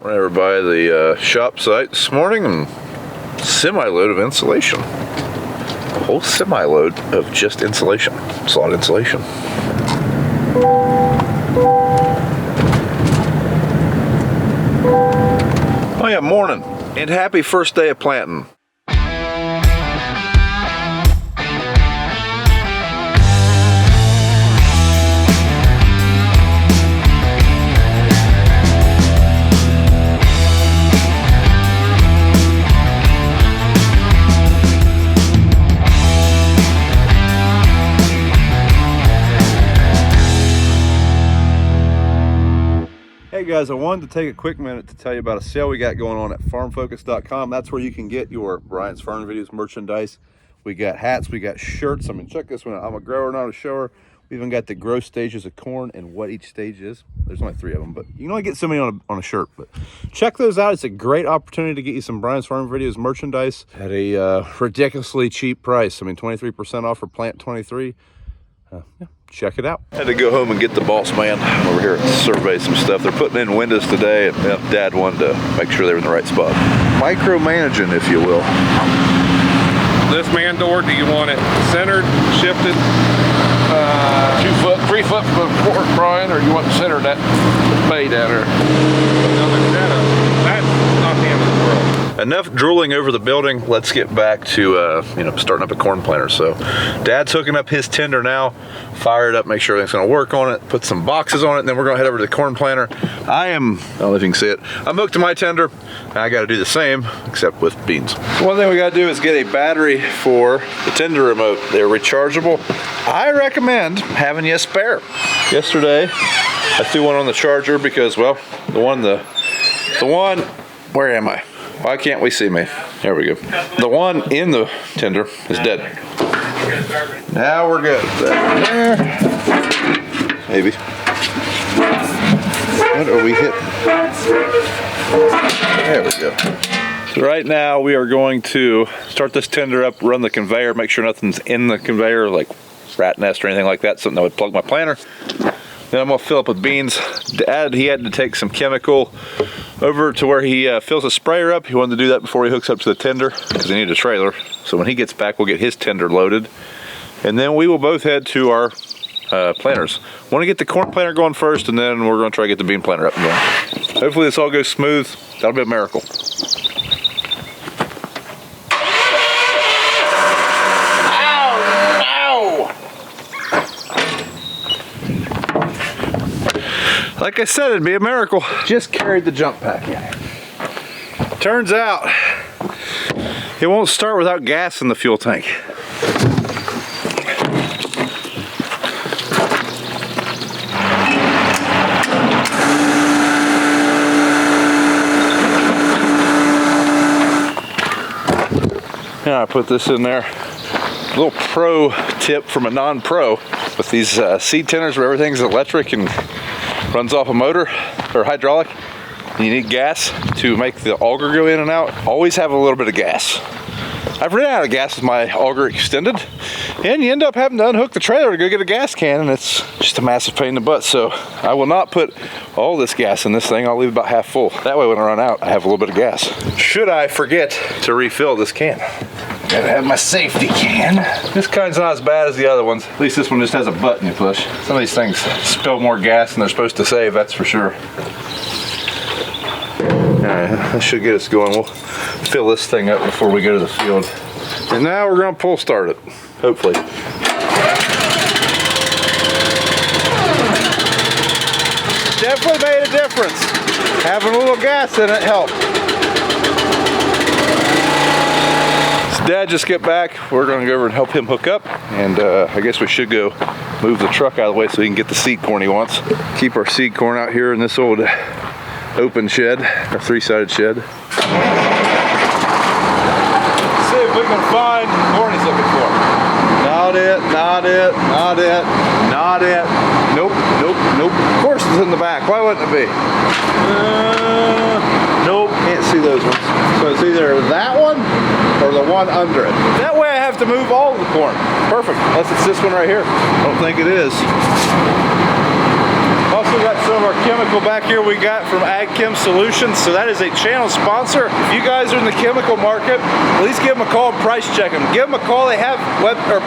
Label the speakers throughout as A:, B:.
A: We're over by the shop site this morning and semi-load of insulation. A whole semi-load of just insulation. It's a lot of insulation. Oh yeah, morning and happy first day of planting. Hey guys, I wanted to take a quick minute to tell you about a sale we got going on at farmfocus.com. That's where you can get your Bryant's Farm Videos merchandise. We got hats, we got shirts. I mean, check this one out. I'm a grower, not a shower. We even got the growth stages of corn and what each stage is. There's only 3 of them, but you can only get so many on a shirt. But check those out. It's a great opportunity to get you some Bryant's Farm Videos merchandise at a ridiculously cheap price. I mean, 23% off for Plant 23. Yeah, check it out. Had to go home and get the boss man over here and survey some stuff. They're putting in windows today, and Dad wanted to make sure they were in the right spot. Micromanaging, if you will.
B: This man door, do you want it centered, shifted?
C: 3 foot from the court, Brian, or you want to center that bay down there?
B: That's not the end of the world.
A: Enough drooling over the building. Let's get back to starting up a corn planter. So Dad's hooking up his tender now. Fire it up, make sure everything's gonna work on it, put some boxes on it, and then we're gonna head over to the corn planter. I don't know if you can see it, I'm hooked to my tender, and I gotta do the same, except with beans. One thing we gotta do is get a battery for the tender remote. They're rechargeable. I recommend having you a spare. Yesterday, I threw one on the charger because, well, the one, where am I? Why can't we see me? There we go. The one in the tender is dead. Now we're good. There. Maybe. What are we hitting? There we go. So right now we are going to start this tender up, run the conveyor, make sure nothing's in the conveyor, like rat nest or anything like that, something that would plug my planter. Then I'm gonna fill up with beans. Dad, he had to take some chemical over to where he fills a sprayer up. He wanted to do that before he hooks up to the tender because he needed a trailer. So when he gets back, we'll get his tender loaded. And then we will both head to our planters. Want to get the corn planter going first, and then we're gonna try to get the bean planter up and going. Hopefully this all goes smooth. That'll be a miracle. Like I said, it'd be a miracle. Just carried the jump pack in. Turns out, it won't start without gas in the fuel tank. Now I put this in there. A little pro tip from a non-pro. With these seed tenders where everything's electric and runs off a motor or hydraulic, you need gas to make the auger go in and out. Always have a little bit of gas. I've run out of gas with my auger extended, and you end up having to unhook the trailer to go get a gas can, and it's just a massive pain in the butt. So I will not put all this gas in this thing. I'll leave about half full. That way when I run out, I have a little bit of gas. Should I forget to refill this can, gotta have my safety can. This kind's not as bad as the other ones. At least this one just has a button you push. Some of these things spill more gas than they're supposed to save, that's for sure. Alright, that should get us going. We'll fill this thing up before we go to the field. And now we're gonna pull start it, hopefully. Definitely made a difference. Having a little gas in it helped. Dad just got back. We're gonna go over and help him hook up, and I guess we should go move the truck out of the way so he can get the seed corn he wants. Keep our seed corn out here in this old open shed, our 3-sided shed. See if we can find the corn he's looking for. Not it, not it, not it, not it. Nope, nope, nope. Of course it's in the back. Why wouldn't it be? Nope, can't see those ones. So it's either that one or the one under it. That way I have to move all of the corn. Perfect, unless it's this one right here. I don't think it is. I'll also got some of our chemical back here we got from Chem Solutions. So that is a channel sponsor. If you guys are in the chemical market, at least give them a call and price check them. Give them a call. They have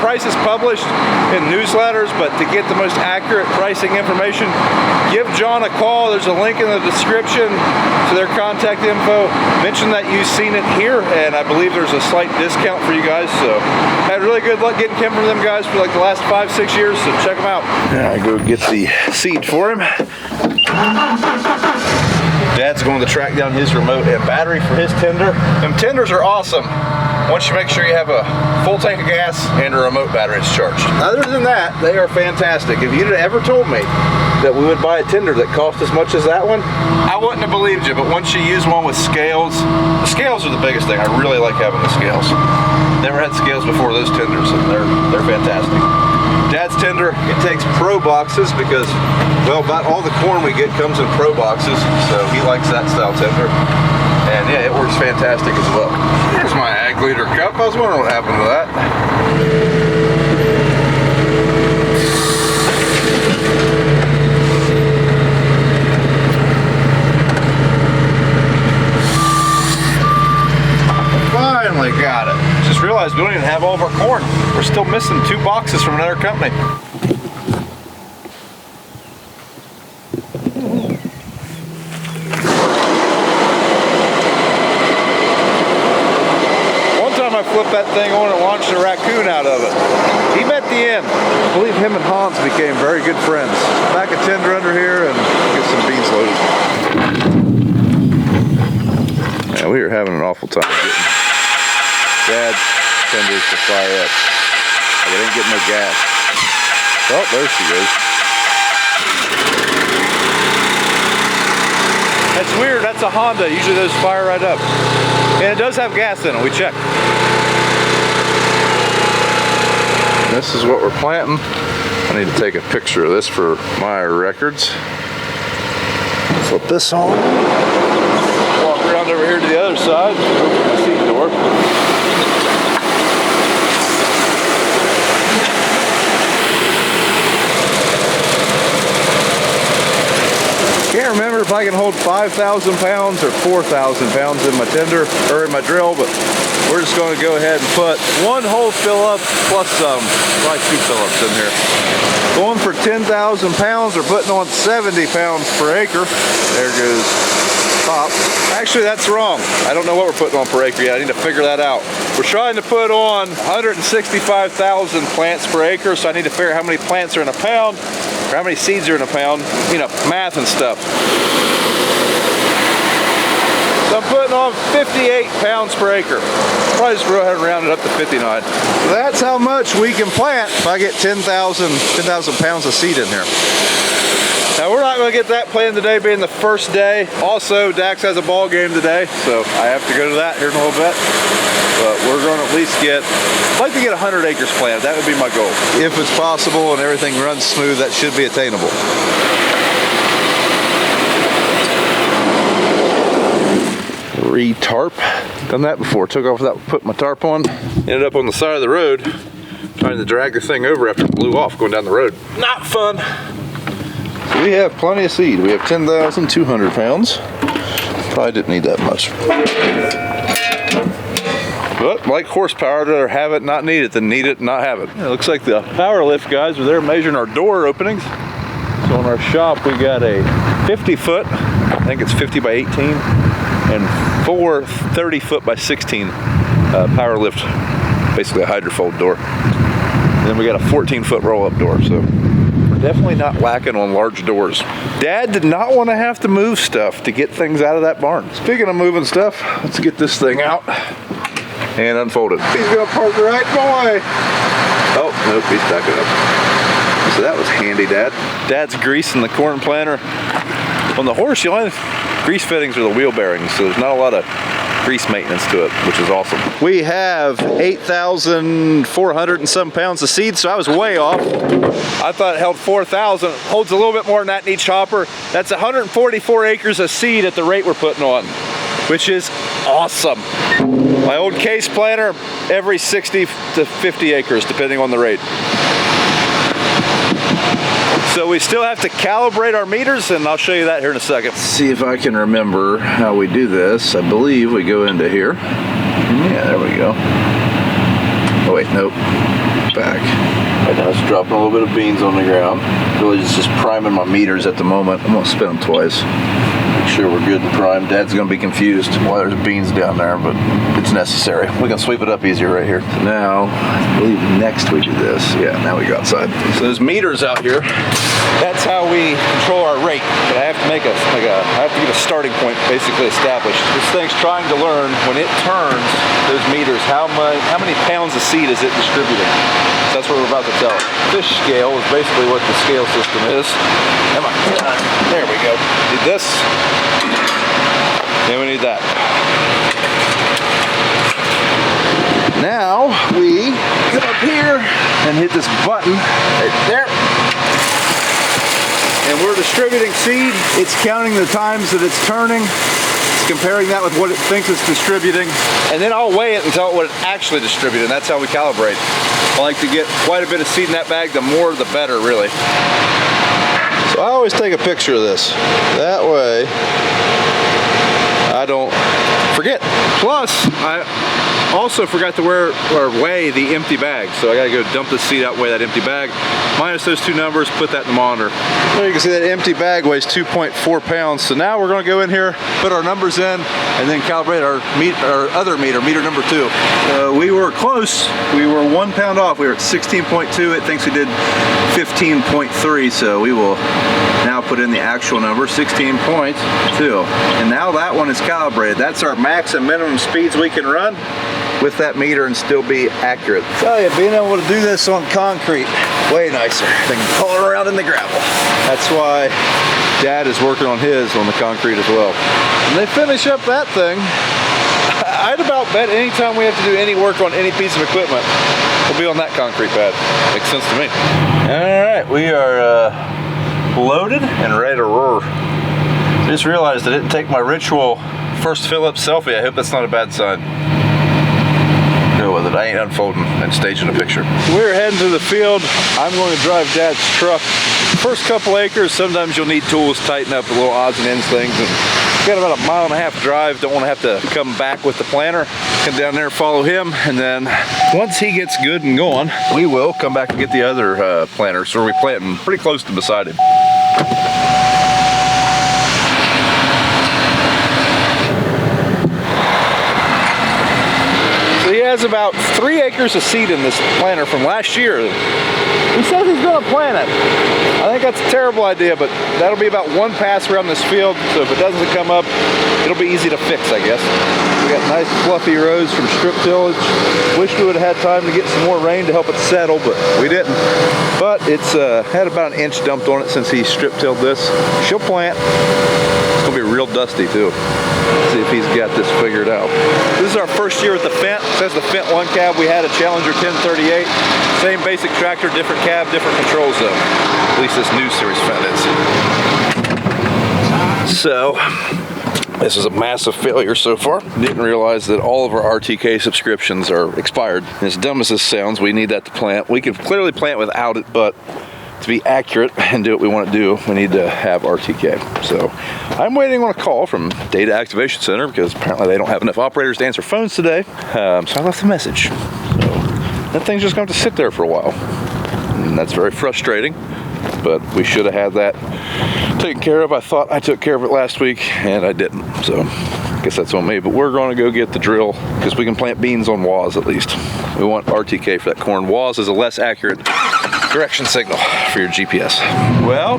A: prices published in newsletters, but to get the most accurate pricing information, give John a call. There's a link in the description to their contact info. Mention that you've seen it here, and I believe there's a slight discount for you guys. So I had really good luck getting chem from them guys for like the last 5-6 years, so check them out. I go get the seed for him. Dad's going to track down his remote and battery for his tender. Them tenders are awesome once you make sure you have a full tank of gas and a remote battery is charged. Other than that, they are fantastic. If you'd ever told me that we would buy a tender that cost as much as that one, I wouldn't have believed you. But once you use one with scales, the scales are the biggest thing. I really like having the scales. Never had scales before those tenders, and they're fantastic. Dad's tender, it takes pro boxes because, well, about all the corn we get comes in pro boxes, so he likes that style tender. And yeah, it works fantastic as well. Here's my ag leader cup. I was wondering what happened to that. Finally got it. Just realized we don't even have all of our corn. We're still missing 2 boxes from another company. One time I flipped that thing on and launched a raccoon out of it. He met the end. I believe him and Hans became very good friends. Back a tender under here and get some beans loaded. Man, we are having an awful time getting Dad's tenders to fire up. I didn't get no gas. Oh, there she goes. That's weird. That's a Honda. Usually those fire right up. And it does have gas in it. We checked. This is what we're planting. I need to take a picture of this for my records. Flip this on. Walk around over here to the other side. Open my seat door. Can't remember if I can hold 5,000 pounds or 4,000 pounds in my tender or in my drill, but we're just going to go ahead and put 1 whole fill-up plus some, like 2 fill-ups in here. Going for 10,000 pounds, we're putting on 70 pounds per acre. There goes top. Actually, that's wrong. I don't know what we're putting on per acre yet. I need to figure that out. We're trying to put on 165,000 plants per acre, so I need to figure out how many plants are in a pound, or how many seeds are in a pound, you know, math and stuff. So I'm putting on 58 pounds per acre. Probably just go ahead and round it up to 59. So that's how much we can plant if I get 10,000 pounds of seed in here. Now we're not going to get that planted today, being the first day. Also, Dax has a ball game today, so I have to go to that here in a little bit. But we're going to at least I'd like to get 100 acres planted. That would be my goal. If it's possible and everything runs smooth, that should be attainable. Re-tarp. Done that before. Took off without putting my tarp on. Ended up on the side of the road trying to drag the thing over after it blew off going down the road. Not fun. So we have plenty of seed. We have 10,200 pounds. Probably didn't need that much. But like horsepower, I'd rather have it, not need it, than need it, not have it. It looks like the power lift guys are there measuring our door openings. So in our shop, we got a 50 foot, I think it's 50 by 18, and 4 30 foot by 16 power lift, basically a hydrofold door. And then we got a 14 foot roll up door. So we're definitely not lacking on large doors. Dad did not want to have to move stuff to get things out of that barn. Speaking of moving stuff, let's get this thing out and unfold it. He's gonna park right in my way. Oh, nope, he's backing up. So that was handy, Dad. Dad's greasing the corn planter. On the horse, the only grease fittings are the wheel bearings, so there's not a lot of grease maintenance to it, which is awesome. We have 8,400 and some pounds of seed, so I was way off. I thought it held 4,000. Holds a little bit more than that in each hopper. That's 144 acres of seed at the rate we're putting on, which is awesome. My old case planter, every 60 to 50 acres, depending on the rate. So we still have to calibrate our meters, and I'll show you that here in a second. See if I can remember how we do this. I believe we go into here. Yeah, there we go. Oh wait, nope. Back. Right now it's dropping a little bit of beans on the ground. Really just priming my meters at the moment. I'm gonna spin them twice. Make sure we're good and primed. Dad's gonna be confused why there's beans down there, but it's necessary. We can sweep it up easier right here. Now, I believe next we do this. Yeah, now we go outside. So there's meters out here. That's how we control our rate. But I have to make I have to get a starting point basically established. This thing's trying to learn when it turns those meters, how many pounds of seed is it distributing. So that's what we're about to tell it. Fish scale is basically what the scale system is. There we go. Need this. Then we need that. Now we come up here and hit this button right there. And we're distributing seed. It's counting the times that it's turning. It's comparing that with what it thinks it's distributing. And then I'll weigh it and tell it what it actually distributed. And that's how we calibrate. I like to get quite a bit of seed in that bag. The more, the better, really. So I always take a picture of this. That way, I don't forget. Plus, I also forgot to weigh the empty bag. So I gotta go dump the seed out, weigh that empty bag. Minus those two numbers, put that in the monitor. There you can see that empty bag weighs 2.4 pounds. So now we're gonna go in here, put our numbers in, and then calibrate our other meter, meter number 2. We were close. We were 1 pound off. We were at 16.2. It thinks we did 15.3. So we will now put in the actual number, 16.2. And now that one is calibrated. That's our max and minimum speeds we can run with that meter and still be accurate. I tell you, being able to do this on concrete, way nicer than pulling around in the gravel. That's why Dad is working on his on the concrete as well. When they finish up that thing, I'd about bet anytime we have to do any work on any piece of equipment, we'll be on that concrete pad. Makes sense to me. All right, we are loaded and ready to roar. Just realized I didn't take my ritual first fill-up selfie. I hope that's not a bad sign. Go with it. I ain't unfolding and staging a picture. We're heading to the field. I'm going to drive Dad's truck. First couple acres, sometimes you'll need tools, tighten up the little odds and ends things. And got about a 1.5 mile drive. Don't want to have to come back with the planter. Come down there, follow him, and then once he gets good and going, we will come back and get the other planter. So we're planting pretty close to beside him. He has about 3 acres of seed in this planter from last year. He says he's going to plant it. I think that's a terrible idea, but that'll be about 1 pass around this field, so if it doesn't come up, it'll be easy to fix, I guess. We got nice fluffy rows from strip tillage. Wish we would have had time to get some more rain to help it settle, but we didn't. But it's had about 1 inch dumped on it since he strip tilled this. She'll plant. It's going to be real dusty too. Let's see if he's got this figured out. This is our first year with the Fent. It says the Fent 1 cab. We had a Challenger 1038. Same basic tractor, different cab, different controls though. At least this new series Fent is. So, this is a massive failure so far. Didn't realize that all of our RTK subscriptions are expired. As dumb as this sounds, we need that to plant. We can clearly plant without it, but to be accurate and do what we want to do, we need to have RTK. So I'm waiting on a call from Data Activation Center because apparently they don't have enough operators to answer phones today. So I left a message. So that thing's just going to sit there for a while. And that's very frustrating, but we should have had that taken care of. I thought I took care of it last week and I didn't. So I guess that's on me, but we're going to go get the drill because we can plant beans on WAS at least. We want RTK for that corn. WAS is a less accurate direction signal for your GPS. Well,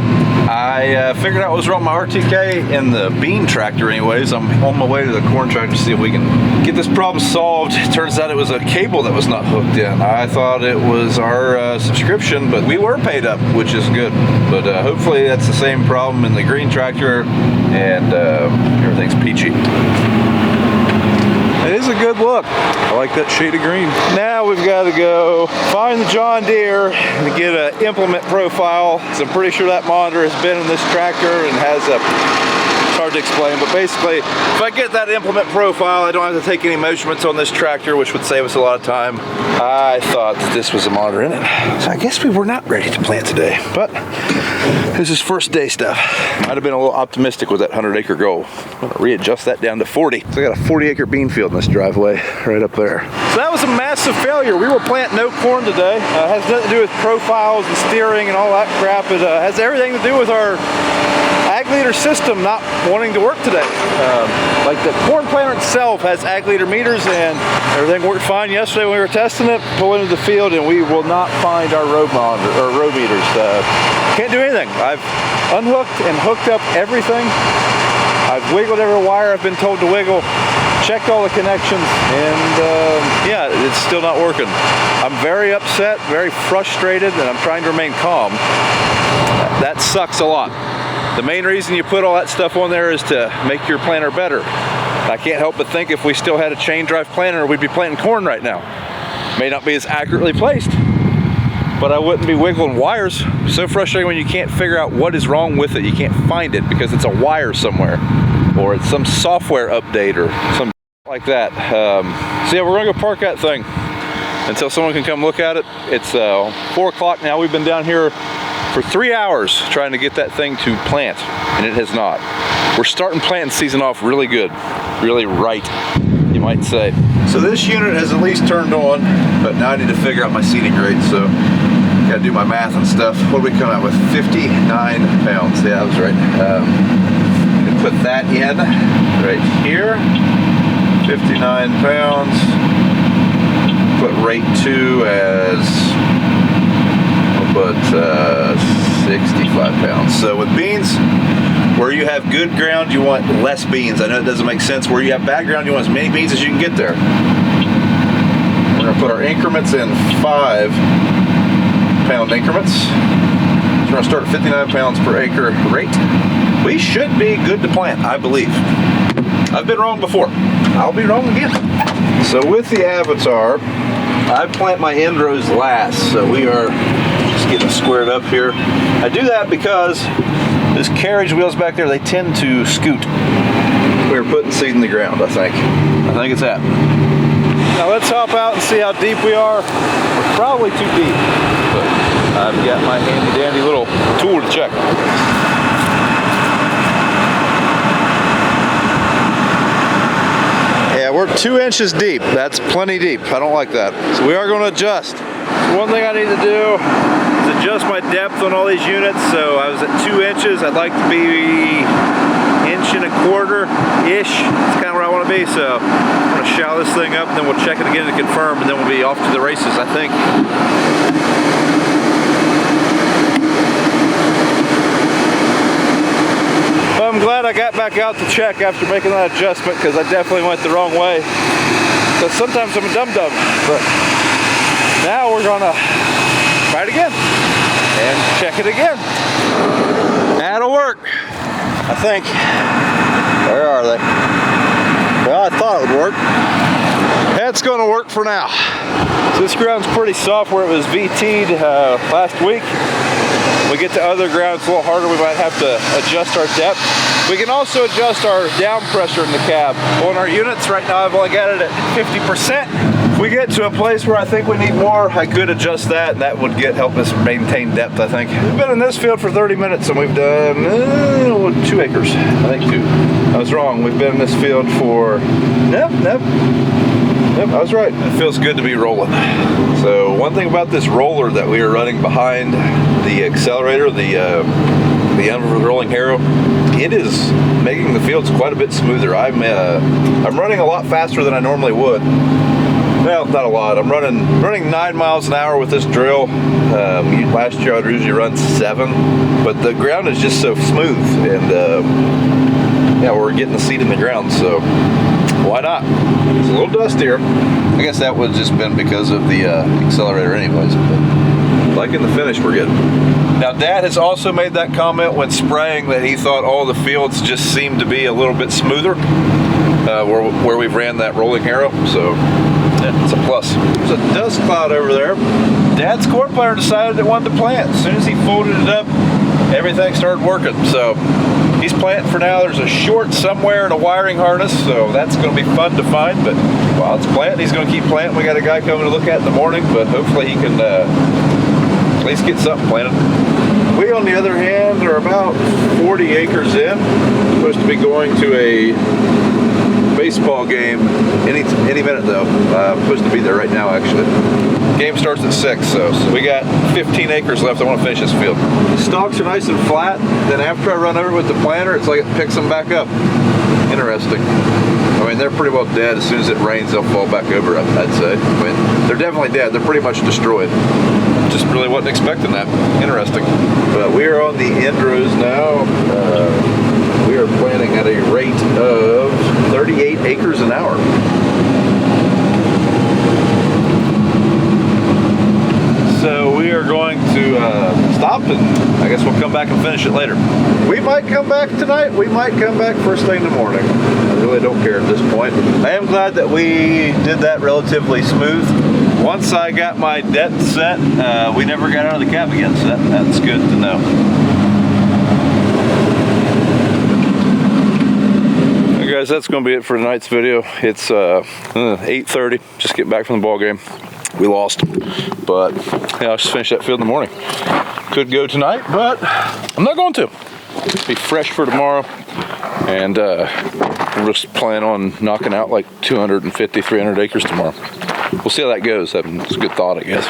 A: I figured out what was wrong with my RTK in the bean tractor anyways. I'm on my way to the corn tractor to see if we can get this problem solved. It turns out it was a cable that was not hooked in. I thought it was our subscription, but we were paid up, which is good. But hopefully that's the same problem in the green tractor and everything's peachy. It is a good look. I like that shade of green. Now we've got to go find the John Deere and get an implement profile. So I'm pretty sure that monitor has been in this tractor and has a hard to explain, but basically, if I get that implement profile, I don't have to take any measurements on this tractor, which would save us a lot of time. I thought that this was a monitor in it. So I guess we were not ready to plant today, but this is first day stuff. Might have been a little optimistic with that 100-acre goal. I'm gonna readjust that down to 40. So I got a 40-acre bean field in this driveway right up there. So that was a massive failure. We were planting no corn today. It has nothing to do with profiles and steering and all that crap. It has everything to do with our ag leader system not wanting to work today. Like the corn planter itself has ag leader meters, and everything worked fine yesterday when we were testing it. Pull into the field and we will not find our row monitor or row meters. Can't do anything. I've unhooked and hooked up everything. I've wiggled every wire I've been told to wiggle, checked all the connections, and yeah, it's still not working. I'm very upset, very frustrated, and I'm trying to remain calm. That sucks a lot. The main reason you put all that stuff on there is to make your planter better. I can't help but think if we still had a chain drive planter, we'd be planting corn right now. May not be as accurately placed, but I wouldn't be wiggling wires. So frustrating when you can't figure out what is wrong with it. You can't find it because it's a wire somewhere, or it's some software update or some like that. So yeah, we're gonna go park that thing until someone can come look at it. It's 4 o'clock now. We've been down here for 3 hours trying to get that thing to plant, and it has not. We're starting planting season off really good, really right, you might say. So this unit has at least turned on, but now I need to figure out my seating rate, so gotta do my math and stuff. What did we come out with? 59 pounds. Yeah, I was right. Put that in right here. 59 pounds. Put rate 2 as, I'll put 65 pounds. So with beans, where you have good ground, you want less beans. I know it doesn't make sense. Where you have bad ground, you want as many beans as you can get there. We're gonna put our increments in 5-pound increments. So we're gonna start at 59 pounds per acre rate. We should be good to plant, I believe. I've been wrong before. I'll be wrong again. So with the Avatar, I plant my end rows last. So we are just getting squared up here. I do that because this carriage wheels back there, they tend to scoot. We're putting seed in the ground, I think. I think it's that. Now let's hop out and see how deep we are. We're probably too deep, but I've got my handy dandy little tool to check. Yeah, we're 2 inches deep. That's plenty deep. I don't like that. So we are going to adjust. One thing I need to do is adjust my depth on all these units. So I was at 2 inches. I'd like to be 1.25-ish. That's kind of where I want to be. So I'm going to shallow this thing up, and then we'll check it again to confirm, and then we'll be off to the races, I think. I'm glad I got back out to check after making that adjustment, because I definitely went the wrong way. Because sometimes I'm a dum-dum, but now we're gonna try it again and check it again. That'll work, I think. Where are they? Well, I thought it would work. That's gonna work for now. So this ground's pretty soft where it was VT'd last week. We get to other grounds a little harder, we might have to adjust our depth. We can also adjust our down pressure in the cab. On our units right now, I've only got it at 50%. If we get to a place where I think we need more, I could adjust that, and that would help us maintain depth, I think. We've been in this field for 30 minutes, and we've done 2 acres. I think 2. I was wrong. We've been in this field for, Nope, I was right. It feels good to be rolling. So one thing about this roller that we are running behind the accelerator, the unrolling harrow, it is making the fields quite a bit smoother. I'm running a lot faster than I normally would. Well, not a lot. I'm running 9 miles an hour with this drill. Last year I'd usually run 7, but the ground is just so smooth, and yeah, we're getting the seed in the ground, so why not? It's a little dustier. I guess that would have just been because of the accelerator anyways, but like in the finish, we're good. Now, Dad has also made that comment when spraying that he thought all the fields just seemed to be a little bit smoother where we've ran that rolling harrow, so yeah, it's a plus. There's a dust cloud over there. Dad's corn planter decided it wanted to plant. As soon as he folded it up, everything started working. So he's planting for now. There's a short somewhere in a wiring harness, so that's going to be fun to find. But while it's planting, he's going to keep planting. We got a guy coming to look at in the morning, but hopefully he can at least get something planted. We, on the other hand, are about 40 acres in. Supposed to be going to a baseball game any minute though. Supposed to be there right now actually. Game starts at 6, so we got 15 acres left. I want to finish this field. The stalks are nice and flat. Then after I run over with the planter, it's like it picks them back up. Interesting. I mean, they're pretty well dead. As soon as it rains, they'll fall back over, I'd say. I mean, they're definitely dead. They're pretty much destroyed. Just really wasn't expecting that. Interesting. But we are on the end rows now. We are planting at a rate of 38 acres an hour. So we are going to stop, and I guess we'll come back and finish it later. We might come back tonight. We might come back first thing in the morning. I really don't care at this point. I am glad that we did that relatively smooth. Once I got my det set, we never got out of the cab again, so that's good to know. Hey guys, that's going to be it for tonight's video. It's 8:30, just getting back from the ball game. We lost, but yeah, I'll just finish that field in the morning. Could go tonight, but I'm not going to. Be fresh for tomorrow, and we'll just plan on knocking out like 250, 300 acres tomorrow. We'll see how that goes. That's a good thought, I guess.